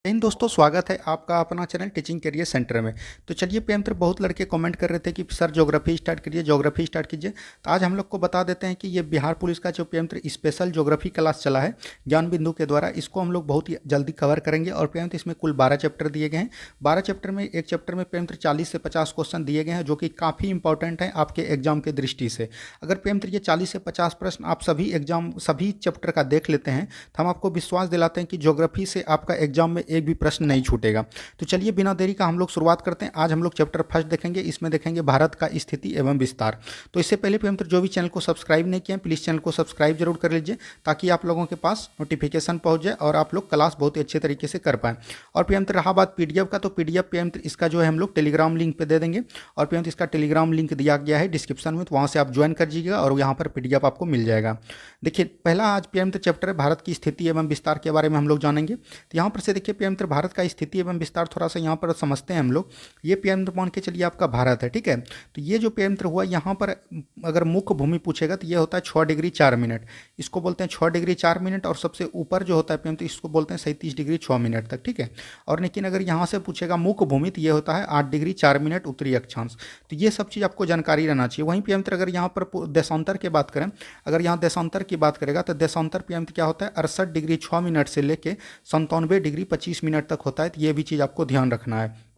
इन दोस्तों स्वागत है आपका अपना चैनल टीचिंग करियर सेंटर में। तो चलिए प्रियमित्र, बहुत लड़के कमेंट कर रहे थे कि सर ज्योग्राफी स्टार्ट करिए, ज्योग्राफी स्टार्ट कीजिए। तो आज हम लोग को बता देते हैं कि ये बिहार पुलिस का जो प्रियमित्र स्पेशल ज्योग्राफी क्लास चला है ज्ञान बिंदु के द्वारा, इसको हम लोग बहुत ही जल्दी कवर करेंगे। और प्रियमित्र इसमें कुल 12 चैप्टर दिए गए हैं। 12 चैप्टर में एक चैप्टर में प्रियमित्र 40 से 50 क्वेश्चन दिए गए हैं, जो कि काफ़ी इंपॉर्टेंट है आपके एग्जाम के दृष्टि से। अगर प्रियमित्र ये 40 से 50 प्रश्न आप सभी चैप्टर का देख लेते हैं तो हम आपको विश्वास दिलाते हैं कि ज्योग्राफी से आपका एग्जाम में एक भी प्रश्न नहीं छूटेगा। तो चलिए बिना देरी का हम लोग शुरुआत करते हैं। आज हम लोग चैप्टर फर्स्ट देखेंगे, इसमें देखेंगे भारत का स्थिति एवं विस्तार। तो इससे पहले प्रियमित्र जो भी चैनल को सब्सक्राइब नहीं किए हैं, प्लीज़ चैनल को सब्सक्राइब जरूर कर लीजिए, ताकि आप लोगों के पास नोटिफिकेशन पहुंच जाए और आप लोग क्लास बहुत ही अच्छे तरीके से कर पाएँ। और प्रियमित्र रहा बात पीडीएफ का, तो पीडीएफ प्रियमित्र इसका जो है हम लोग टेलीग्राम लिंक पे दे देंगे। और प्रियमित्र इसका टेलीग्राम लिंक दिया गया है डिस्क्रिप्शन में, तो वहाँ से आप ज्वाइन कर लीजिएगा और यहाँ पर पीडीएफ आपको मिल जाएगा। देखिए पहला आज प्रियमित्र चैप्टर है भारत की स्थिति एवं विस्तार के बारे में हम लोग जानेंगे। तो यहाँ पर से देखिए प्रियमित्र भारत का स्थिति एवं विस्तार थोड़ा सा यहाँ पर समझते हैं हम लोग। ये प्रियमित्र मान के चलिए आपका भारत है, ठीक है। तो ये जो प्रियमित्र हुआ यहाँ पर अगर मुख्य भूमि पूछेगा तो ये होता है 6 डिग्री 4 मिनट, इसको बोलते हैं 6 डिग्री 4 मिनट। और सबसे ऊपर जो होता है प्रियमित्र इसको बोलते हैं 37 डिग्री 6 मिनट तक, ठीक है। और लेकिन अगर यहाँ से पूछेगा मुख्य भूमि तो ये होता है 8 डिग्री 4 मिनट उत्तरी अक्षांश। तो ये सब चीज़ आपको जानकारी रहना चाहिए। वहीं प्रियमित्र अगर यहाँ पर देशांतर की बात करें, अगर यहाँ देशांतर की बात करेगा तो देशांतर प्रियमित्र क्या होता है 68 डिग्री 6 मिनट से लेके 97 डिग्री 25 मिनट तक होता है। तो ये भी चीज़ आपको ध्यान रखना है।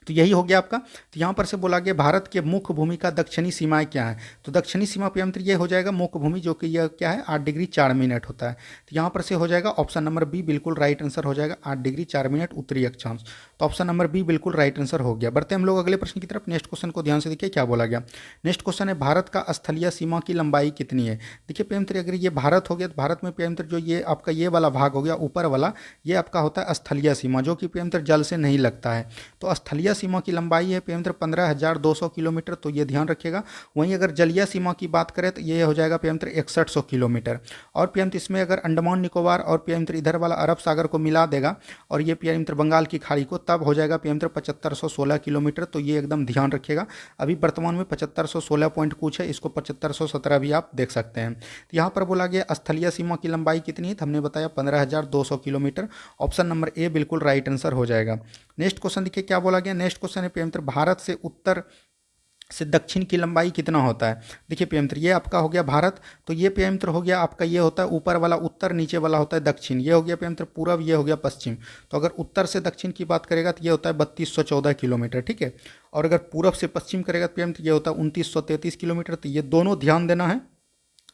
तो यही हो गया आपका। तो यहाँ पर से बोला गया भारत के मुख्य भूमि का दक्षिणी सीमाएं क्या है। तो दक्षिणी सीमा प्रियमित्र ये हो जाएगा मुख्य भूमि, जो कि यह क्या है 8 डिग्री 4 मिनट होता है। तो यहाँ पर से हो जाएगा ऑप्शन नंबर बी बिल्कुल राइट आंसर हो जाएगा, 8 डिग्री 4 मिनट उत्तरी अक्षांश। तो ऑप्शन नंबर बी बिल्कुल राइट आंसर हो गया। बढ़ते हम लोग अगले प्रश्न की तरफ। नेक्स्ट क्वेश्चन को ध्यान से देखिए क्या बोला गया। नेक्स्ट क्वेश्चन है भारत का स्थलीय सीमा की लंबाई कितनी है। देखिए प्रियमित्र अगर ये भारत हो गया तो भारत में प्रियमित्र जो ये आपका ये वाला भाग हो गया ऊपर वाला, ये आपका होता है स्थलीय सीमा, जो कि प्रियमित्र जल से नहीं लगता है। तो स्थलीय सीमा की लंबाई है प्रियमित्र 15,200 किलोमीटर, तो ये ध्यान रखिएगा। वहीं अगर जलीय सीमा की बात करें तो ये हो जाएगा प्रियमित्र 6100 किलोमीटर। और प्रियमित्र इसमें अगर अंडमान निकोबार और प्रियमित्र इधर वाला अरब सागर को मिला देगा और ये प्रियमित्र बंगाल की खाड़ी को, तब हो जाएगा प्रियमित्र 7516 किलोमीटर। तो ये एकदम ध्यान रखिएगा। अभी वर्तमान में 7516 पॉइंट कुछ है, इसको 7517 भी आप देख सकते हैं। तो यहाँ पर बोला गया स्थलीय सीमा की लंबाई कितनी है, तो हमने बताया 15,200 किलोमीटर। ऑप्शन नंबर ए बिल्कुल राइट आंसर हो जाएगा। नेक्स्ट क्वेश्चन देखिए क्या बोला गया। नेक्स्ट क्वेश्चन है प्रियमित्र भारत से उत्तर से दक्षिण की लंबाई कितना होता है। देखिए प्रियमित्र ये आपका हो गया भारत, तो ये प्रियमित्र हो गया आपका ये होता है ऊपर वाला उत्तर, नीचे वाला होता है दक्षिण। ये हो गया प्रियमित्र पूरब, ये हो गया पश्चिम। तो अगर उत्तर से दक्षिण की बात करेगा तो ये होता है 3214 किलोमीटर, ठीक है। और अगर पूरब से पश्चिम करेगा तो प्रियमित्र ये होता है 2933 किलोमीटर। तो ये दोनों ध्यान देना है,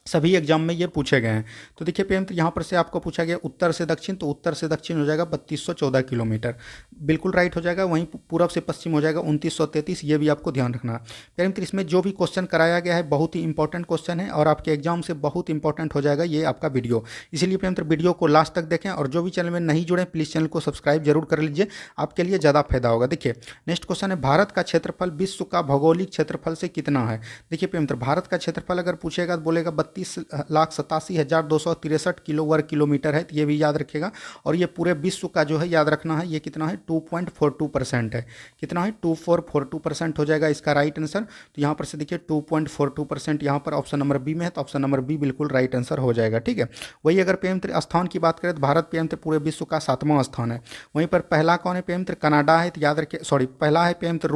सभी एग्जाम में ये पूछे गए हैं। तो देखिए प्रियमित्र यहाँ पर से आपको पूछा गया उत्तर से दक्षिण, तो उत्तर से दक्षिण हो जाएगा 3214 किलोमीटर, बिल्कुल राइट हो जाएगा। वहीं पूरब से पश्चिम हो जाएगा 2933, ये भी आपको ध्यान रखना है। प्रियमित्र इसमें जो भी क्वेश्चन कराया गया है बहुत ही इंपॉर्टेंट क्वेश्चन है और आपके एग्जाम से बहुत इंपॉर्टेंट हो जाएगा ये आपका वीडियो। इसीलिए प्रियमित्र वीडियो को लास्ट तक देखें, और जो भी चैनल में नहीं जुड़े प्लीज़ चैनल को सब्सक्राइब जरूर कर लीजिए, आपके लिए ज़्यादा फायदा होगा। देखिए नेक्स्ट क्वेश्चन है भारत का क्षेत्रफल विश्व का भौगोलिक क्षेत्रफल से कितना है। देखिए प्रियमित्र भारत का क्षेत्रफल अगर पूछेगा तो बोलेगा 32,87,263 किलो वर्ग किलोमीटर है। तो ये भी याद रखिएगा। और ये पूरे विश्व का जो है याद रखना है, ये कितना है 2.42% है। कितना है 2442% हो जाएगा इसका राइट आंसर। तो यहाँ पर से देखिए 2.42% यहाँ पर ऑप्शन नंबर बी में है, तो ऑप्शन नंबर बी बिल्कुल राइट आंसर हो जाएगा, ठीक है। वही अगर प्रियमित्र स्थान की बात करें तो भारत प्रियमित्र पूरे विश्व का 7वां स्थान है। वहीं पर पहला कौन है प्रियमित्र, कनाडा है। तो याद रखिए, सॉरी पहला है प्रियमित्र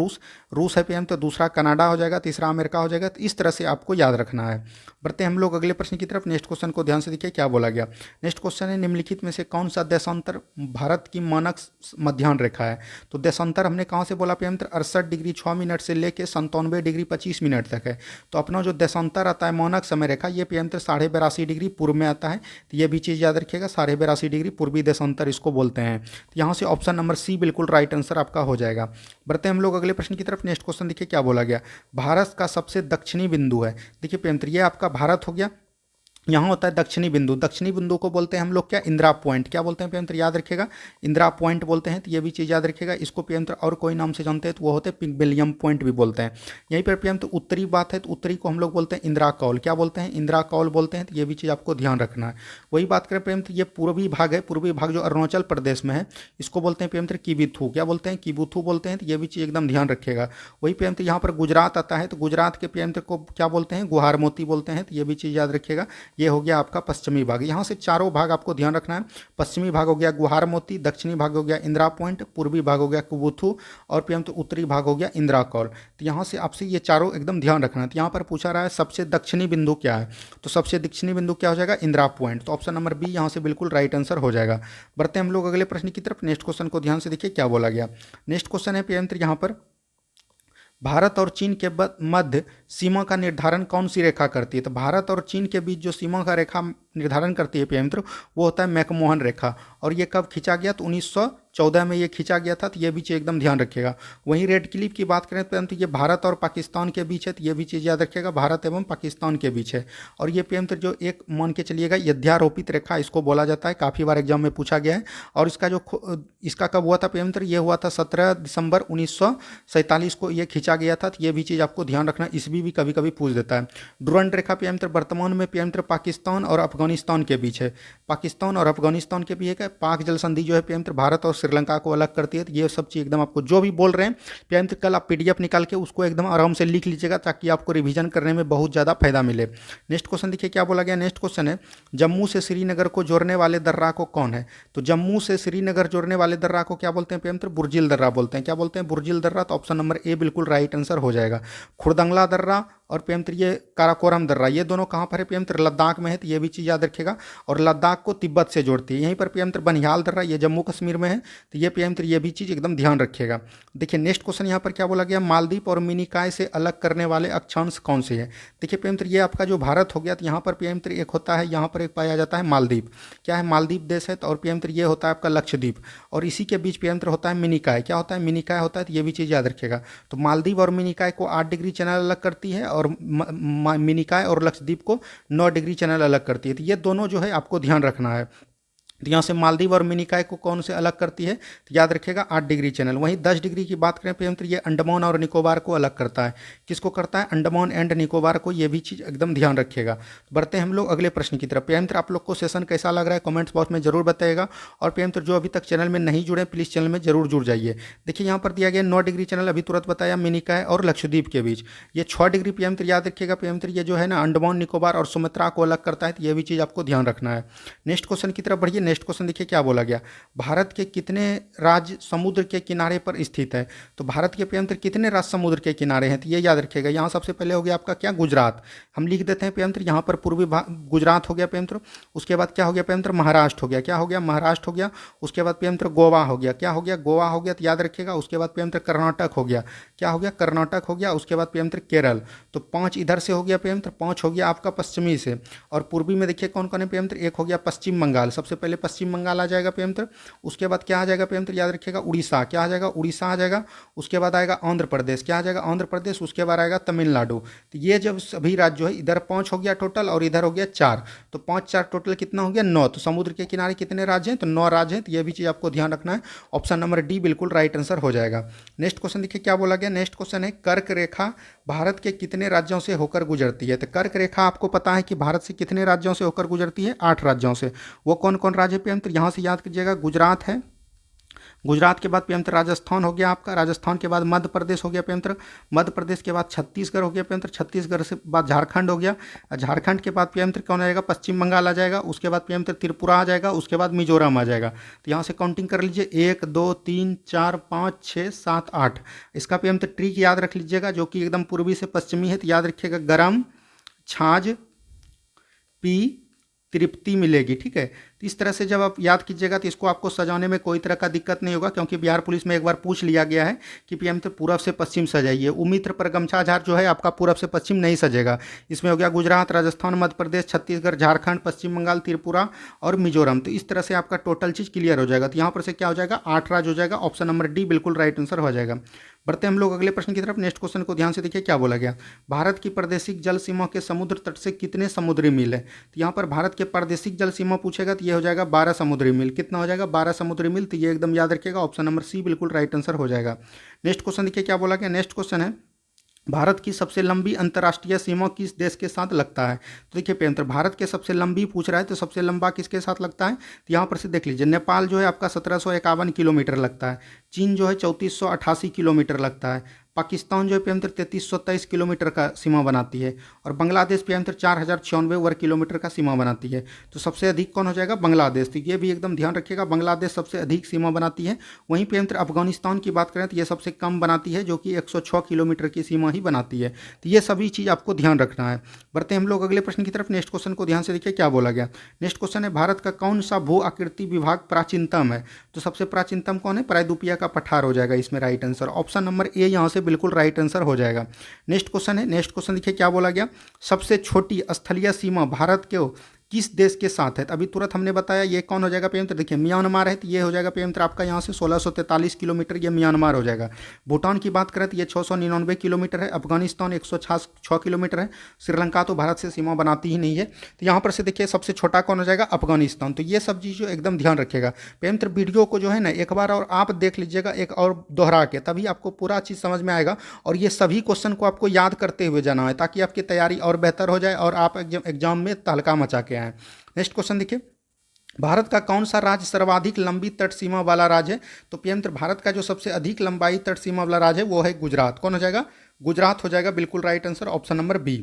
रूस है प्रियमित्र, दूसरा कनाडा हो जाएगा, तीसरा अमेरिका हो जाएगा। तो इस तरह से आपको याद रखना है। बढ़ते हम लोग अगले प्रश्न की तरफ। नेक्स्ट क्वेश्चन को ध्यान से देखिए क्या बोला गया। नेक्स्ट क्वेश्चन है निम्नलिखित में से कौन सा देशांतर भारत की मानक मध्याह्न रेखा है। तो देशांतर हमने कहाँ से बोला प्रियमित्र 68 डिग्री 6 मिनट से लेकर 97 डिग्री 25 मिनट तक है। तो अपना जो देशांतर आता है मानक समय रेखा, ये प्रियमित्र 82.5 डिग्री पूर्व में आता है। तो ये भी चीज़ याद रखिएगा, 82.5 डिग्री पूर्वी देशांतर इसको बोलते हैं। तो यहाँ से ऑप्शन नंबर सी बिल्कुल राइट आंसर आपका हो जाएगा। बढ़ते हम लोग अगले प्रश्न की तरफ। नेक्स्ट क्वेश्चन देखिए क्या बोला गया। भारत का सबसे दक्षिणी बिंदु है। देखिए प्रियमित्र ये आपका भारत हो गया, यहाँ होता है दक्षिणी बिंदु। दक्षिणी बिंदु को बोलते हैं हम लोग क्या, इंदिरा पॉइंट। क्या बोलते हैं प्रियमित्र याद रखिएगा, इंदिरा पॉइंट बोलते हैं। तो ये भी चीज़ याद रखिएगा। इसको प्रियमित्र और कोई नाम से जानते हैं तो वो होते हैं पिग्मेलियम पॉइंट भी बोलते हैं। यहीं पर प्रियमित्र उत्तरी बात है तो उत्तरी को हम लोग बोलते हैं इंदिरा कौल। क्या बोलते हैं, इंदिरा कौल बोलते हैं। तो ये भी चीज़ आपको ध्यान रखना है। वही बात करें प्रियमित्र ये पूर्वी भाग है, पूर्वी भाग जो अरुणाचल प्रदेश में है, इसको बोलते हैं प्रियमित्र किबुथु। क्या बोलते हैं, किबुथु बोलते हैं। तो ये भी चीज़ एकदम ध्यान रखिएगा। वही प्रियमित्र यहाँ पर गुजरात आता है, तो गुजरात के प्रियमित्र को क्या बोलते हैं, गुहारमोती बोलते हैं। तो ये भी चीज़ याद रखिएगा। ये हो गया आपका पश्चिमी भाग। यहाँ से चारों भाग आपको ध्यान रखना है। पश्चिमी भाग हो गया गुहार मोती, दक्षिणी भाग हो गया इंदिरा पॉइंट, पूर्वी भाग हो गया कुबुथू और पीएम तो उत्तरी भाग हो गया इंदिरा कॉल। तो यहाँ से आपसे ये चारों एकदम ध्यान रखना है। तो यहाँ पर पूछा रहा है सबसे दक्षिणी बिंदु क्या है, तो सबसे दक्षिणी बिंदु क्या हो जाएगा, इंदिरा पॉइंट। तो ऑप्शन नंबर बी यहाँ से बिल्कुल राइट आंसर हो जाएगा। बढ़ते हैं हम लोग अगले प्रश्न की तरफ। नेक्स्ट क्वेश्चन को ध्यान से देखिए क्या बोला गया। नेक्स्ट क्वेश्चन है पीएम यहाँ पर, भारत और चीन के मध्य सीमा का निर्धारण कौन सी रेखा करती है। तो भारत और चीन के बीच जो सीमा का रेखा निर्धारण करती है पीएम मित्र, वो होता है मैकमोहन रेखा। और ये कब खींचा गया, तो 1914 में ये खींचा गया था। तो ये भी चीज़ एकदम ध्यान रखिएगा। वहीं रेड क्लिफ की बात करें पीएम, तो ये भारत और पाकिस्तान के बीच है। तो ये भी चीज़ याद रखिएगा, भारत एवं पाकिस्तान के बीच है। और ये पीएम जो एक मान के चलिएगा यद्यारोपित रेखा इसको बोला जाता है, काफ़ी बार एग्जाम में पूछा गया है। और इसका कब हुआ था पीएम मित्र, ये हुआ था 17 दिसंबर 1947 को ये खींचा गया था। तो ये भी चीज़ आपको ध्यान रखना, इसमें भी कभी कभी पूछ देता है। डुरंड रेखा पीएम मित्र वर्तमान में पीएम मित्र पाकिस्तान और अफगानिस्तान के बीच है। पाकिस्तान और अफगानिस्तान के बीच है। पाक जल संधि जो है पीएम मित्र भारत और श्रीलंका को अलग करती है। तो ये सब चीज़ एकदम आपको जो भी बोल रहे हैं पीएम मित्र, कल आप पीडीएफ निकाल के उसको एकदम आराम से लिख लीजिएगा, ताकि आपको रिवीजन करने में बहुत ज़्यादा फायदा मिले। नेक्स्ट क्वेश्चन देखिए क्या बोला गया। नेक्स्ट क्वेश्चन है, जम्मू से श्रीनगर को जोड़ने वाले दर्रा को कौन है। तो जम्मू से श्रीनगर जोड़ने वाले दर्रा को क्या बोलते हैं पीएम मित्र, बुर्जिल दर्रा बोलते हैं। क्या बोलते हैं, बुर्जिल दर्रा। तो ऑप्शन नंबर ए बिल्कुल राइट आंसर हो जाएगा। खुरदंगला दर्रा और पीएम मित्र ये काराकोरम दर्रा, ये दोनों कहाँ पर है पीएम मित्र, लद्दाख में है। तो ये भी चीज़ याद रखिएगा। और लद्दाख को तिब्बत से जोड़ती है। यहीं पर पीएम मित्र बनिहाल दर्रा, ये जम्मू कश्मीर में है। तो ये पीएम मित्र ये भी चीज़ एकदम ध्यान रखिएगा। देखिए नेक्स्ट क्वेश्चन यहाँ पर क्या बोला गया, मालदीव और मिनिकॉय से अलग करने वाले अक्षांश कौन से हैं। देखिए पीएम मित्र ये आपका जो भारत हो गया, तो यहाँ पर पीएम मित्र एक होता है, यहाँ पर एक पाया जाता है मालदीव। क्या है, मालदीव देश है। तो और पीएम मित्र ये होता है आपका लक्षद्वीप। और इसी के बीच पीएम मित्र होता है मिनिकॉय। क्या होता है, मिनिकॉय होता है। तो ये भी चीज़ याद रखिएगा। तो मालदीव और मिनिकॉय को 8 डिग्री चैनल अलग करती है, और मिनिकॉय और लक्षद्वीप को 9 डिग्री चैनल अलग करती है। तो ये दोनों जो है आपको ध्यान रखना है। तो यहाँ से मालदीव और मिनिकॉय को कौन से अलग करती है, तो याद रखिएगा 8 डिग्री चैनल। वहीं 10 डिग्री की बात करें पीएम मित्र, ये अंडमान और निकोबार को अलग करता है। किसको करता है, अंडमान एंड निकोबार को। ये भी चीज़ एकदम ध्यान रखिएगा। बढ़ते हैं हम लोग अगले प्रश्न की तरफ। पीएम मित्र आप लोग को सेशन कैसा लग रहा है कमेंट्स बॉक्स में जरूर बताइएगा। और पीएम मित्र जो अभी तक चैनल में नहीं जुड़े प्लीज़ चैनल में जरूर जुड़ जाइए। देखिए यहाँ पर दिया गया 9 डिग्री चैनल अभी तुरंत बताया, मिनिकॉय और लक्षद्वीप के बीच। ये 6 डिग्री पीएम मित्र याद रखिएगा। पीएम मित्र ये जो है ना अंडमान निकोबार और सुमात्रा को अलग करता है। तो ये भी चीज़ आपको ध्यान रखना है। नेक्स्ट क्वेश्चन की तरफ बढ़िए। नेक्स्ट क्वेश्चन देखिए क्या बोला गया, भारत के कितने राज्य समुद्र के किनारे पर स्थित है। तो भारत के पीएम मित्र कितने राज्य समुद्र के किनारे हैं, तो ये याद रखिएगा। यहाँ सबसे पहले हो गया आपका क्या, गुजरात। हम लिख देते हैं पीएम मित्र, यहाँ पर पूर्वी गुजरात हो गया पीएम मित्र। उसके बाद क्या हो गया पीएम मित्र, महाराष्ट्र हो गया। क्या हो गया, महाराष्ट्र हो गया। उसके बाद पीएम मित्र गोवा हो गया। क्या हो गया, गोवा हो गया। तो याद रखिएगा। उसके बाद पीएम मित्र कर्नाटक हो गया। क्या हो गया, कर्नाटक हो गया। उसके बाद पीएम मित्र केरल। तो 5 इधर से हो गया पीएम मित्र, 5 हो गया आपका पश्चिमी से। और पूर्वी में देखिए कौन कौन है पीएम मित्र, एक हो गया पश्चिम बंगाल। सबसे पहले पश्चिम बंगाल आ जाएगा पीएम मित्र। उसके बाद क्या आ जाएगा पीएम मित्र, याद रखिएगा उड़ीसा। क्या आ जाएगा, उड़ीसा आ जाएगा। उसके बाद आएगा आंध्र प्रदेश। क्या आ जाएगा, आंध्र प्रदेश। उसके बाद आएगा तमिलनाडु। तो ये जब सभी राज्य जो है, इधर 5 हो गया टोटल और इधर हो गया 4। तो 5 4 टोटल कितना हो गया, 9। तो समुद्र के किनारे कितने राज्य हैं, तो 9 राज्य हैं। तो ये भी चीज़ आपको ध्यान रखना है। ऑप्शन नंबर डी बिल्कुल राइट आंसर हो जाएगा। नेक्स्ट क्वेश्चन देखिए क्या बोला गया। नेक्स्ट क्वेश्चन है, कर्क रेखा भारत के कितने राज्यों से होकर गुजरती है। तो कर्क रेखा आपको पता है कि भारत से कितने राज्यों से होकर गुजरती है, 8 राज्यों से। वो कौन कौन राज्य पीएम मित्र, यहाँ से याद कीजिएगा, गुजरात है। गुजरात के बाद पीएम मित्र राजस्थान हो गया आपका। राजस्थान के बाद मध्य प्रदेश हो गया पीएम मित्र। मध्य प्रदेश के बाद छत्तीसगढ़ हो गया पीएम मित्र। छत्तीसगढ़ से बाद झारखंड हो गया। झारखंड के बाद पीएम मित्र कौन आएगा, पश्चिम बंगाल आ जाएगा। उसके बाद पीएम मित्र त्रिपुरा आ जाएगा। उसके बाद मिजोरम आ जाएगा। तो यहाँ से काउंटिंग कर लीजिए, 1 2 3 4 5 6 7 8। इसका पीएम मित्र ट्रिक याद रख लीजिएगा, जो कि एकदम पूर्वी से पश्चिमी है। तो याद रखिएगा, गरम, छाछ, पी, तृप्ति मिलेगी। ठीक है। तो इस तरह से जब आप याद कीजिएगा तो इसको आपको सजाने में कोई तरह का दिक्कत नहीं होगा, क्योंकि बिहार पुलिस में एक बार पूछ लिया गया है कि पीएम मित्र पूरब से पश्चिम सजाइए। उमित्र पर गमछा झार जो है आपका पूरब से पश्चिम नहीं सजेगा। इसमें हो गया गुजरात, राजस्थान, मध्य प्रदेश, छत्तीसगढ़, झारखंड, पश्चिम बंगाल, त्रिपुरा और मिजोरम। तो इस तरह से आपका टोटल चीज़ क्लियर हो जाएगा। तो यहाँ पर से क्या हो जाएगा, 8 राज्य हो जाएगा। ऑप्शन नंबर डी बिल्कुल राइट आंसर हो जाएगा। बढ़ते हम लोग अगले प्रश्न की तरफ। नेक्स्ट क्वेश्चन को ध्यान से देखिए क्या बोला गया, भारत की प्रादेशिक जल सीमा के समुद्र तट से कितने समुद्री मील है। तो यहाँ पर भारत के प्रादेशिक जल सीमा पूछेगा तो ये हो जाएगा 12 समुद्री मील। कितना हो जाएगा, 12 समुद्री मील। तो ये एकदम याद रखिएगा, ऑप्शन नंबर सी बिल्कुल राइट आंसर हो जाएगा। नेक्स्ट क्वेश्चन देखिए क्या बोला गया। नेक्स्ट क्वेश्चन है, भारत की सबसे लंबी अंतर्राष्ट्रीय सीमा किस देश के साथ लगता है। तो देखिए पीएम मित्र भारत के सबसे लंबी पूछ रहा है, तो सबसे लंबा किसके साथ लगता है। तो यहाँ पर से देख लीजिए, नेपाल जो है आपका 1751 किलोमीटर लगता है। चीन जो है 3488 किलोमीटर लगता है। पाकिस्तान जो है PM 3323 किलोमीटर का सीमा बनाती है। और बांग्लादेश PM 4096 वर्ग किलोमीटर का सीमा बनाती है। तो सबसे अधिक कौन हो जाएगा? बांग्लादेश। तो ये भी एकदम ध्यान रखिएगा, बांग्लादेश सबसे अधिक सीमा बनाती है। वहीं PM अफगानिस्तान की बात करें तो ये सबसे कम बनाती है, जो कि 106 किलोमीटर की सीमा ही बनाती है। तो ये सभी चीज़ आपको ध्यान रखना है। बढ़ते हैं हम लोग अगले प्रश्न की तरफ। नेक्स्ट क्वेश्चन को ध्यान से देखिए क्या बोला गया। नेक्स्ट क्वेश्चन है, भारत का कौन सा भू आकृति विभाग प्राचीनतम है? तो सबसे प्राचीनतम कौन है? प्रायद्वीपीय का पठार हो जाएगा इसमें right answer. Option number A यहाँ से बिल्कुल राइट आंसर हो जाएगा। नेक्स्ट क्वेश्चन है, नेक्स्ट क्वेश्चन देखिए क्या बोला गया। सबसे छोटी स्थलीय सीमा भारत के किस देश के साथ है? अभी तुरंत हमने बताया ये कौन हो जाएगा PM? देखिए म्यांमार है, तो ये हो जाएगा PM आपका यहाँ से 1643 किलोमीटर, ये म्यांमार हो जाएगा। भूटान की बात करें तो ये 699 किलोमीटर है। अफगानिस्तान 106 किलोमीटर है। श्रीलंका तो भारत से सीमा बनाती ही नहीं है। तो यहाँ पर से देखिए सबसे छोटा कौन हो जाएगा? अफगानिस्तान। तो ये सब चीज़ जो एकदम ध्यान रखिएगा। PM वीडियो को जो है ना एक बार और आप देख लीजिएगा, एक और दोहरा के, तभी आपको पूरा चीज़ समझ में आएगा। और ये सभी क्वेश्चन को आपको याद करते हुए जाना है, ताकि आपकी तैयारी और बेहतर हो जाए और आप एग्जाम में तहलका मचा के आए। नेक्स्ट क्वेश्चन देखिए, भारत का कौन सा राज्य सर्वाधिक लंबी तट सीमा वाला राज्य है? तो PM भारत का जो सबसे अधिक लंबाई तट सीमा वाला राज्य है वो है गुजरात। कौन हो जाएगा? गुजरात हो जाएगा बिल्कुल right answer, option number B.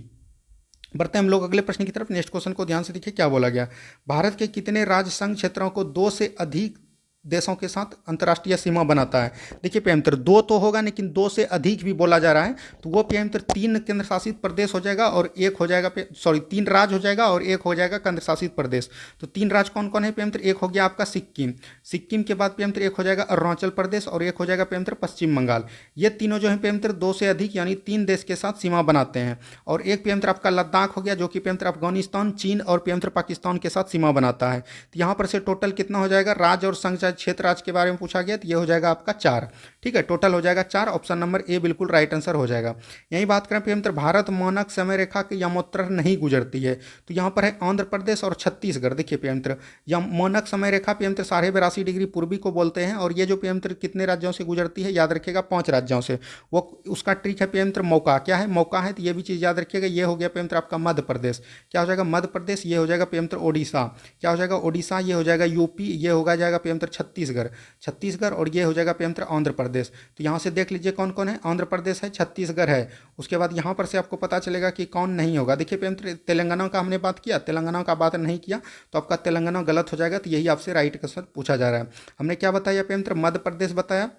बढ़ते हैं हम लोग अगले प्रश्न की तरफ। नेक्स्ट क्वेश्चन को ध्यान से देखिए क्या बोला गया। भारत के कितने राज्य संघ क्षेत्रों को 2 से अधिक देशों के साथ अंतर्राष्ट्रीय सीमा बनाता है? देखिए PM 2 तो होगा, लेकिन 2 से अधिक भी बोला जा रहा है, तो वो PM 3 केंद्र शासित प्रदेश हो जाएगा और एक हो जाएगा 3 राज्य हो जाएगा और एक हो जाएगा केंद्र शासित प्रदेश। तो 3 राज्य कौन कौन है PM? एक हो गया आपका सिक्किम। सिक्किम के बाद PM एक हो जाएगा अरुणाचल प्रदेश और एक हो जाएगा PM पश्चिम बंगाल। ये तीनों जो है PM 2 से अधिक यानी 3 देश के साथ सीमा बनाते हैं। और एक PM आपका लद्दाख हो गया, जो कि PM अफगानिस्तान, चीन और PM पाकिस्तान के साथ सीमा बनाता है। तो यहाँ पर से टोटल कितना हो जाएगा? राज्य और संघ क्षेत्र राज्य के बारे में पूछा गया, तो ये हो जाएगा आपका 4। ठीक है, टोटल हो जाएगा 4। ऑप्शन नंबर ए बिल्कुल राइट आंसर हो जाएगा। यही बात करें PM भारत मानक समय रेखा के यमोत्तर नहीं गुजरती है, तो यहाँ पर है आंध्र प्रदेश और छत्तीसगढ़। देखिए PM मानक समय रेखा PM 82.5 डिग्री पूर्वी को बोलते हैं। और ये जो PM कितने राज्यों से गुजरती है? याद रखिएगा 5 राज्यों से। वो उसका ट्रिक है PM मौका। क्या है? मौका है, तो ये भी चीज़ याद रखिएगा। ये हो गया PM आपका मध्य प्रदेश। क्या हो जाएगा? मध्य प्रदेश। ये हो जाएगा PM ओडिशा। क्या हो जाएगा? ओडिशा। ये हो जाएगा यूपी। ये होगा जाएगा PM छत्तीसगढ़। और ये हो जाएगा PM आंध्र प्रदेश। तो यहाँ से देख लीजिए कौन कौन है। आंध्र प्रदेश है, छत्तीसगढ़ है। उसके बाद यहाँ पर से आपको पता चलेगा कि कौन नहीं होगा। देखिए PM तेलंगाना का हमने बात किया, तेलंगाना का बात नहीं किया, तो आपका तेलंगाना गलत हो जाएगा। तो यही आपसे राइट क्वेश्चन पूछा जा रहा है। हमने क्या बताया PM? मध्य प्रदेश बताया,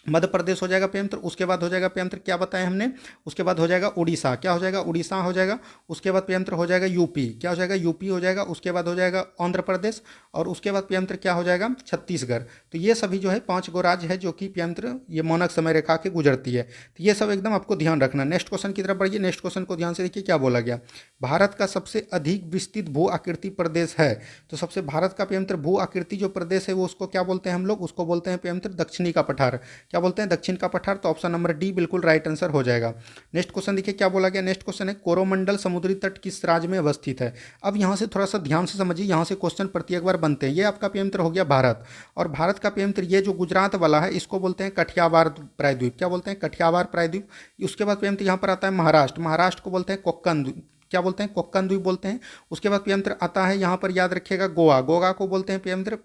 मध्य प्रदेश हो जाएगा PM। उसके बाद हो जाएगा PM क्या बताया हमने? उसके बाद हो जाएगा उड़ीसा। क्या हो जाएगा? उड़ीसा हो जाएगा। उसके बाद PM हो जाएगा यूपी। क्या हो जाएगा? यूपी हो जाएगा। उसके बाद हो जाएगा आंध्र प्रदेश और उसके बाद PM क्या हो जाएगा? छत्तीसगढ़। तो ये सभी जो है 5 गो राज्य है जो कि PM ये मानक समय रेखा के गुजरती है। तो ये सब एकदम आपको ध्यान रखना। नेक्स्ट क्वेश्चन की तरफ बढ़िए। नेक्स्ट क्वेश्चन को ध्यान से देखिए क्या बोला गया। भारत का सबसे अधिक विस्तृत भू आकृति प्रदेश है? तो सबसे भारत का PM भू आकृति जो प्रदेश है वो उसको क्या बोलते हैं हम लोग? उसको बोलते हैं PM दक्षिणी का पठार। क्या बोलते हैं? दक्षिण का पठार। तो ऑप्शन नंबर डी बिल्कुल राइट आंसर हो जाएगा। नेक्स्ट क्वेश्चन देखिए क्या बोला गया। नेक्स्ट क्वेश्चन है, कोरोमंडल समुद्री तट किस राज्य में अवस्थित है? अब यहाँ से थोड़ा सा ध्यान से समझिए, यहाँ से क्वेश्चन प्रत्येक बार बनते हैं। ये आपका PM हो गया भारत। और भारत का PM ये जो गुजरात वाला है इसको बोलते हैं कठियावाड़ प्रायद्वीप। क्या बोलते हैं? कठियावाड़ प्रायद्वीप। उसके बाद PM यहाँ पर आता है महाराष्ट्र। महाराष्ट्र को बोलते हैं कोक्कन द्वीप। क्या बोलते हैं? कोक्कन द्वीप बोलते हैं। उसके बाद PM आता है यहाँ पर, याद रखिएगा, गोवा। गोवा को बोलते हैं PM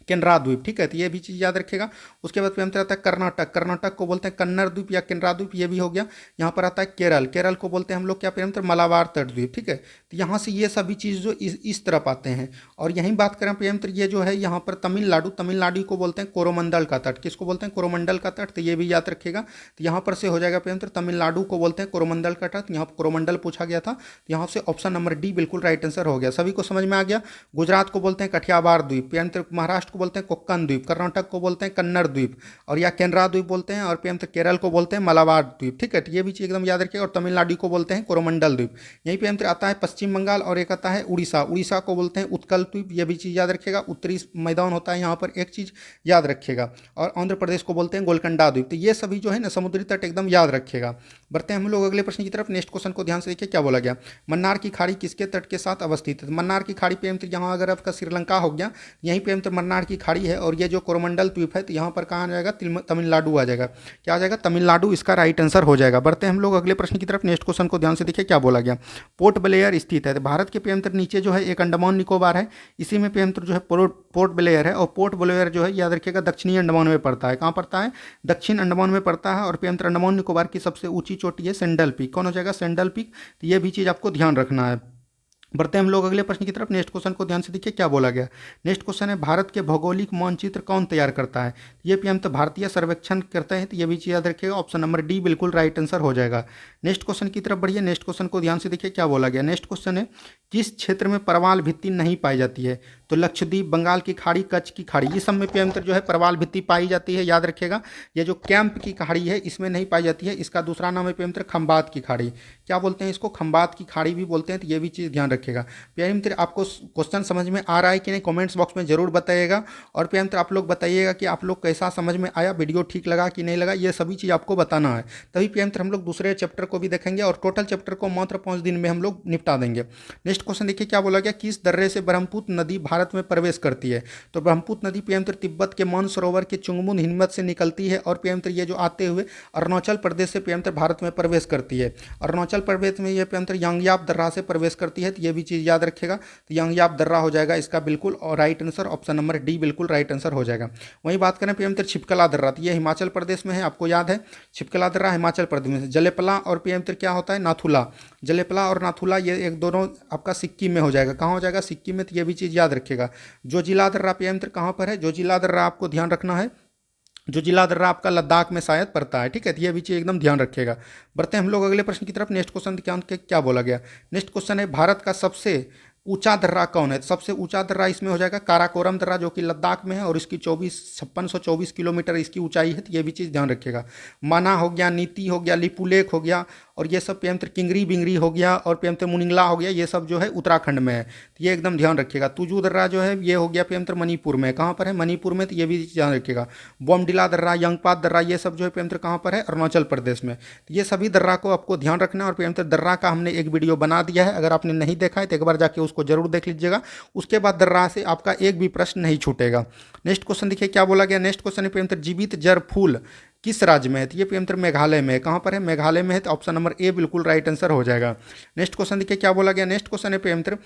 केनरा द्वीप। ठीक है, तो ये भी चीज़ याद रखिएगा। उसके बाद PM आता है कर्नाटक। कर्नाटक को बोलते हैं कन्नड़ द्वीप या केनरा द्वीप, ये भी हो गया। यहाँ पर आता है केरल। केरल को बोलते हैं हम लोग क्या PM? मलाबार तट द्वीप। ठीक है, तो यहाँ से ये सभी चीज़ जो इस तरफ आते हैं। और यहीं बात करें PM ये जो है यहाँ पर तमिलनाडु। तमिलनाडु को बोलते हैं कोरोमंडल का तट। किसको बोलते हैं? कोरोमंडल का तट। तो ये भी याद रखिएगा। तो यहाँ पर से हो जाएगा PM तमिलनाडु को बोलते हैं कोरोमंडल का तट। यहाँ पर कोरोमंडल पूछा गया था, तो यहाँ से ऑप्शन नंबर डी बिल्कुल राइट आंसर हो गया। सभी को समझ में आ गया। गुजरात को बोलते हैं कठियावाड़ द्वीप। PM महाराष्ट्र को बोलते हैं कोक्कन द्वीप। कर्नाटक को बोलते हैं कन्नड़ द्वीप और या केनरा द्वीप बोलते हैं। और PM केरल को बोलते हैं मलाबार द्वीप। ठीक है, तो ये भी चीज एकदम याद रखिएगा। और तमिलनाडु को बोलते हैं कोरोमंडल द्वीप। यहीं PM आता है पश्चिम बंगाल और एक आता है उड़ीसा। उड़ीसा को बोलते हैं उत्कल द्वीप। ये भी चीज याद रखिएगा। उत्तरी मैदान होता है यहाँ पर, एक चीज याद रखिएगा। और आंध्र प्रदेश को बोलते हैं गोलकंडा द्वीप। तो ये सभी जो है ना समुद्री तट एकदम याद रखिएगा। बढ़ते हैं हम लोग अगले प्रश्न की तरफ। नेक्स्ट क्वेश्चन को ध्यान से देखिए क्या बोला गया। मन्नार की खाड़ी किसके तट के साथ अवस्थित है? मन्नार की खाड़ी PM यहाँ अगर आपका श्रीलंका हो गया, यहीं PM मन्नार की खाड़ी है और ये जो कोरोमंडल द्वीप है तो यहाँ पर कहाँ आ जाएगा, तमिलनाडु आ जाएगा। क्या आ जाएगा, तमिलनाडु इसका राइट आंसर हो जाएगा। बढ़ते हैं हम लोग अगले प्रश्न की तरफ। नेक्स्ट क्वेश्चन को ध्यान से देखिए क्या बोला गया। पोर्ट ब्लेयर स्थित है, तो भारत के PM नीचे जो है एक अंडमान निकोबार है, इसी में PM जो है पोर्ट ब्लेयर है। और पोर्ट ब्लेयर जो है याद रखिएगा दक्षिणी अंडमान में पड़ता है। कहाँ पड़ता है, दक्षिण अंडमान में पड़ता है। और अंडमान निकोबार की सबसे ऊंची चोटी है सेंडल पीक। कौन हो जाएगा, सेंडल पीक। तो ये भी चीज़ आपको ध्यान रखना है। बढ़ते हैं हम लोग अगले प्रश्न की तरफ। नेक्स्ट क्वेश्चन को ध्यान से देखिए क्या बोला गया। नेक्स्ट क्वेश्चन है भारत के भौगोलिक मानचित्र कौन तैयार करता है। ये PM तो भारतीय सर्वेक्षण करते हैं, तो ये भी चीज़ याद रखिएगा। ऑप्शन नंबर डी बिल्कुल राइट आंसर हो जाएगा। नेक्स्ट क्वेश्चन की तरफ बढ़िए। नेक्स्ट क्वेश्चन को ध्यान से देखिए क्या बोला गया। नेक्स्ट क्वेश्चन है किस क्षेत्र में परवाल भित्ति नहीं पाई जाती है। तो लक्षद्वीप, बंगाल की खाड़ी, कच्छ की खाड़ी, ये सब में PM जो है परवाल भित्ति पाई जाती है। याद रखिएगा ये जो कैंप की खाड़ी है इसमें नहीं पाई जाती है। इसका दूसरा नाम है PM खंबात की खाड़ी। क्या बोलते हैं इसको, खंबात की खाड़ी भी बोलते हैं। तो ये भी चीज़ ध्यान रखिएगा। PM आपको क्वेश्चन समझ में आ रहा है कि नहीं, कमेंट्स बॉक्स में जरूर बताइएगा। और PM आप लोग बताइएगा कि आप लोग कैसा समझ में आया, वीडियो ठीक लगा कि नहीं लगा, ये सभी चीज़ आपको बताना है। तभी PM हम लोग दूसरे चैप्टर को भी देखेंगे और टोटल चैप्टर को मात्र 5 दिन में हम लोग निपटा देंगे। नेक्स्ट क्वेश्चन देखिए क्या बोला गया। किस दर्रे से ब्रह्मपुत्र नदी भारत में प्रवेश करती है। तो ब्रह्मपुत्र नदी PM तिब्बत के मानसरोवर के चुंगमुन हिमवत से निकलती है और PM ये जो आते हुए अरुणाचल प्रदेश से PM भारत में प्रवेश करती है। अरुणाचल प्रदेश में ये PM यांगयाप दर्रा से प्रवेश करती है। तो ये भी चीज़ याद रखेगा। तो यांगयाप दर्रा हो जाएगा इसका बिल्कुल और right answer. Option number D बिल्कुल राइट आंसर हो जाएगा। वहीं बात करें PM छिपकला दर्रा, तो ये हिमाचल प्रदेश में है, आपको याद है छिपकला दर्रा हिमाचल प्रदेश में। जलेपला और PM क्या होता है, नाथुला। जलेपला और नाथुला ये एक दोनों आपका सिक्किम में हो जाएगा। कहाँ हो जाएगा, सिक्किम में। तो ये भी चीज़ याद रखिएगा। जोजिला दर्रा PM कहाँ पर है, जोजिला दर्रा आपको ध्यान रखना है। जो जिला दर्रा आपका लद्दाख में शायद पड़ता है, ठीक है। तो ये भी चीज़ एकदम ध्यान रखिएगा। बढ़ते हैं हम लोग अगले प्रश्न की तरफ। नेक्स्ट क्वेश्चन क्या बोला गया। नेक्स्ट क्वेश्चन है भारत का सबसे ऊंचा दर्रा कौन है। सबसे ऊंचा दर्रा इसमें हो जाएगा काराकोरम दर्रा, जो कि लद्दाख में है और इसकी 5624 किलोमीटर इसकी ऊंचाई है। तो ये भी चीज़ ध्यान रखिएगा। माना हो गया, नीति हो गया, लिपुलेख हो गया और ये सब PM किंगरी बिंगरी हो गया और PM मुनिंगला हो गया, ये सब जो है उत्तराखंड में है। तो ये एकदम ध्यान रखिएगा। तुजू दर्रा जो है ये हो गया PM मणिपुर में। कहाँ पर है, मणिपुर में। तो ये भी ध्यान रखिएगा। बोमडिला दर्रा, यंगपात दर्रा, ये सब जो है PM कहाँ पर है, अरुणाचल प्रदेश में। तो ये सभी दर्रा को आपको ध्यान रखना है। और PM दर्रा का हमने एक वीडियो बना दिया है, अगर आपने नहीं देखा है तो एक बार जाके उसको जरूर देख लीजिएगा। उसके बाद दर्रा से आपका एक भी प्रश्न नहीं छूटेगा। नेक्स्ट क्वेश्चन देखिए क्या बोला गया। नेक्स्ट क्वेश्चन है PM जीवित जर फूल किस राज्य में है। तो ये PM मेघालय में है। कहाँ पर है, मेघालय में है। तो ऑप्शन नंबर ए बिल्कुल राइट आंसर हो जाएगा। नेक्स्ट क्वेश्चन देखिए क्या बोला गया। नेक्स्ट क्वेश्चन है PM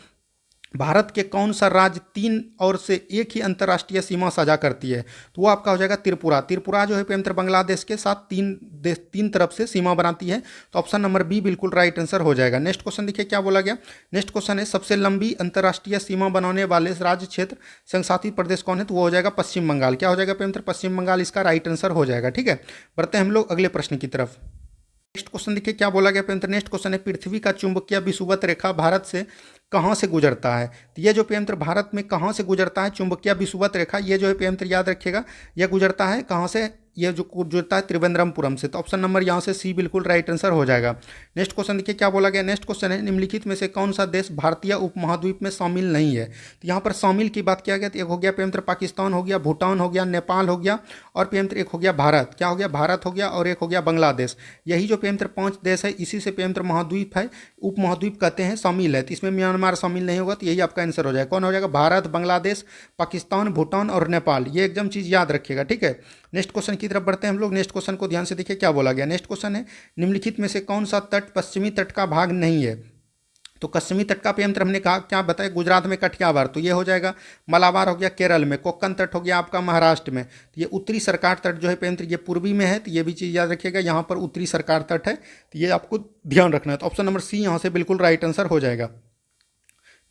भारत के कौन सा राज्य 3 ओर से एक ही अंतर्राष्ट्रीय सीमा साझा करती है। तो वो आपका हो जाएगा त्रिपुरा। त्रिपुरा जो है PM बांग्लादेश के साथ तीन तरफ से सीमा बनाती है। तो ऑप्शन नंबर बी बिल्कुल राइट आंसर हो जाएगा। नेक्स्ट क्वेश्चन देखिए क्या बोला गया। नेक्स्ट क्वेश्चन है सबसे लंबी अंतर्राष्ट्रीय सीमा बनाने वाले राज्य क्षेत्र संघशासित प्रदेश कौन है। तो वो हो जाएगा पश्चिम बंगाल। क्या हो जाएगा PM पश्चिम बंगाल इसका राइट आंसर हो जाएगा, ठीक है। बढ़ते हैं हम लोग अगले प्रश्न की तरफ। नेक्स्ट क्वेश्चन देखिए क्या बोला गया PM नेक्स्ट क्वेश्चन है पृथ्वी का चुंबकीय विषुवत रेखा भारत से कहाँ से गुजरता है। तो ये जो PM भारत में कहाँ से गुजरता है चुंबकीय विषुवत रेखा, ये जो है PM याद रखिएगा, यह गुजरता है कहाँ से, ये जो गुजरता है त्रिवेंद्रमपुरम से। तो ऑप्शन नंबर यहाँ से सी बिल्कुल राइट आंसर हो जाएगा। नेक्स्ट क्वेश्चन देखिए क्या बोला गया। नेक्स्ट क्वेश्चन है निम्नलिखित में से कौन सा देश भारतीय उपमहाद्वीप में शामिल नहीं है। तो यहाँ पर शामिल की बात किया गया तो एक हो गया PM पाकिस्तान हो गया, भूटान हो गया, नेपाल हो गया और PM एक हो गया भारत। क्या हो गया, भारत हो गया और एक हो गया बांग्लादेश। यही जो PM 5 देश है इसी से PM महाद्वीप है, उपमहाद्वीप कहते हैं, शामिल है। तो इसमें म्यांमार शामिल नहीं होगा। तो यही आपका आंसर हो जाएगा। कौन हो जाएगा, भारत, बांग्लादेश, पाकिस्तान, भूटान और नेपाल। ये एकदम चीज़ याद रखिएगा, ठीक है। नेक्स्ट क्वेश्चन की तरफ बढ़ते हैं हम लोग। नेक्स्ट क्वेश्चन को ध्यान से देखिए क्या बोला गया। नेक्स्ट क्वेश्चन है निम्नलिखित में से कौन सा तट पश्चिमी तट का भाग नहीं है। तो पश्चिमी तट का PM हमने कहा क्या बताया, गुजरात में कठियावाड़, तो ये हो जाएगा। मलाबार हो गया केरल में, कोक्कन तट हो गया आपका महाराष्ट्र में। तो ये उत्तरी सरकार तट जो है PM ये पूर्वी में है। तो ये भी चीज़ याद रखिएगा, यहाँ पर उत्तरी सरकार तट है। तो ये आपको ध्यान रखना है। तो ऑप्शन नंबर सी यहाँ से बिल्कुल राइट आंसर हो जाएगा।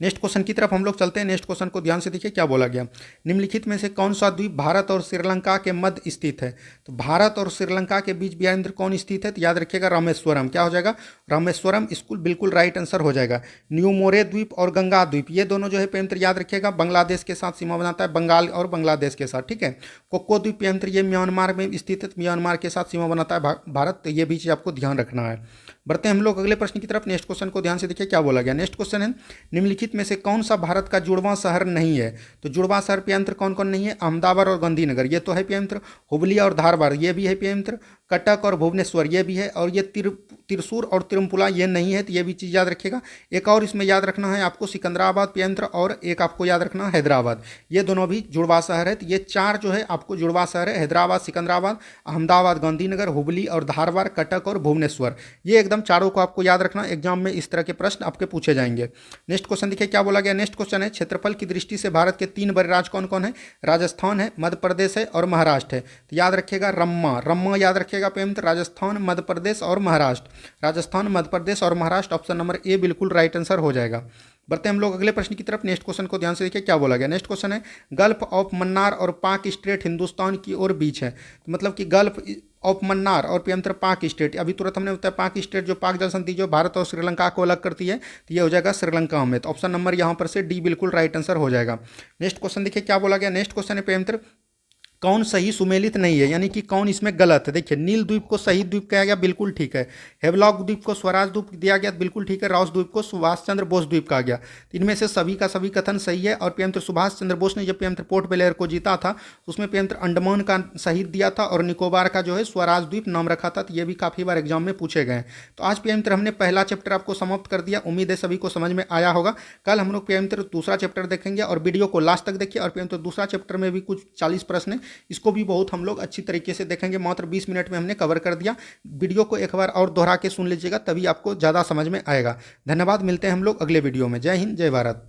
नेक्स्ट क्वेश्चन की तरफ हम लोग चलते हैं। नेक्स्ट क्वेश्चन को ध्यान से देखिए क्या बोला गया। निम्नलिखित में से कौन सा द्वीप भारत और श्रीलंका के मध्य स्थित है। तो भारत और श्रीलंका के बीच बिहार कौन स्थित है, तो याद रखिएगा रामेश्वरम। क्या हो जाएगा, रामेश्वरम स्कूल बिल्कुल राइट आंसर हो जाएगा। न्यू मोरे द्वीप और गंगा द्वीप ये दोनों जो है PM याद रखिएगा बांग्लादेश के साथ सीमा बनाता है, बंगाल और बांग्लादेश के साथ, ठीक है। कोको द्वीप PM ये म्यांमार में स्थित है, म्यांमार के साथ सीमा बनाता है भारत। तो ये भी चीज़ आपको ध्यान रखना है। बढ़ते हैं हम लोग अगले प्रश्न की तरफ। नेक्स्ट क्वेश्चन को ध्यान से देखिए क्या बोला गया। नेक्स्ट क्वेश्चन है निम्नलिखित में से कौन सा भारत का जुड़वां शहर नहीं है। तो जुड़वां शहर PM कौन कौन नहीं है, अहमदाबाद और गांधीनगर। ये तो है PM हुबली और धारवाड़, ये भी है PM कटक और भुवनेश्वर ये भी है, और ये त्रिशूर और तिरुमपुला ये नहीं है, तो ये भी चीज़ याद रखिएगा। एक और इसमें याद रखना है आपको सिकंदराबाद पेयंत्र, और एक आपको याद रखना है हैदराबाद, ये दोनों भी जुड़वा शहर है। तो ये 4 जो है आपको जुड़वा शहर है, हैदराबाद, सिकंदराबाद, अहमदाबाद, गांधीनगर, हुबली और धारवाड़, कटक और भुवनेश्वर। ये एकदम चारों को आपको याद रखना, एग्जाम में इस तरह के प्रश्न आपके पूछे जाएंगे। नेक्स्ट क्वेश्चन देखिए क्या बोला गया। नेक्स्ट क्वेश्चन है क्षेत्रफल की दृष्टि से भारत के 3 बड़े राज्य कौन कौन है। राजस्थान है, मध्य प्रदेश है और महाराष्ट्र है। तो याद रखिएगा रम्मा, रम्मा याद रखिएगा पेमंत्र, राजस्थान, मध्य प्रदेश और महाराष्ट्र। राजस्थान, मध्य प्रदेश और महाराष्ट्र, ऑप्शन नंबर ए बिल्कुल राइट आंसर हो जाएगा। बढ़ते हैं हम लोग अगले प्रश्न की तरफ। नेक्स्ट क्वेश्चन को ध्यान से देखिए क्या बोला गया। नेक्स्ट क्वेश्चन है गल्फ ऑफ मन्नार और पाक स्ट्रेट हिंदुस्तान की ओर बीच है। तो मतलब कि गल्फ ऑफ मन्नार और पेमंत्र पाक स्टेट, अभी तुरंत हमने बताया पाक स्टेट जो पाक जलसंधि जो भारत और श्रीलंका को अलग करती है, तो ये हो जाएगा श्रीलंका में। तो ऑप्शन नंबर यहाँ पर से डी बिल्कुल राइट आंसर हो जाएगा। नेक्स्ट क्वेश्चन देखिए क्या बोला गया। नेक्स्ट क्वेश्चन है पेमंत्र कौन सही सुमेलित नहीं है, यानी कि कौन इसमें गलत है। देखिए नील द्वीप को शहीद द्वीप कहा गया, बिल्कुल ठीक है। हेवलॉक द्वीप को स्वराज द्वीप दिया गया, बिल्कुल ठीक है। रॉस द्वीप को सुभाष चंद्र बोस द्वीप कहा गया। इनमें से सभी का सभी कथन सही है। और पेमंत्र सुभाष चंद्र बोस ने जब पेमंत्र पोर्ट ब्लेयर को जीता था, उसमें पेमंत्र अंडमान का शहीद दिया था और निकोबार का जो है स्वराज द्वीप नाम रखा था। तो ये भी काफ़ी बार एग्जाम में पूछे गए हैं। तो आज पेमंत्र हमने पहला चैप्टर आपको समाप्त कर दिया, उम्मीद है सभी को समझ में आया होगा। कल हम लोग पेमंत्र दूसरा चैप्टर देखेंगे, और वीडियो को लास्ट तक देखिए। और पेमंत्र दूसरा चैप्टर में भी कुछ 40 प्रश्न है, इसको भी बहुत हम लोग अच्छी तरीके से देखेंगे। मात्र 20 मिनट में हमने कवर कर दिया। वीडियो को एक बार और दोहरा के सुन लीजिएगा, तभी आपको ज़्यादा समझ में आएगा। धन्यवाद, मिलते हैं हम लोग अगले वीडियो में। जय हिंद, जय भारत।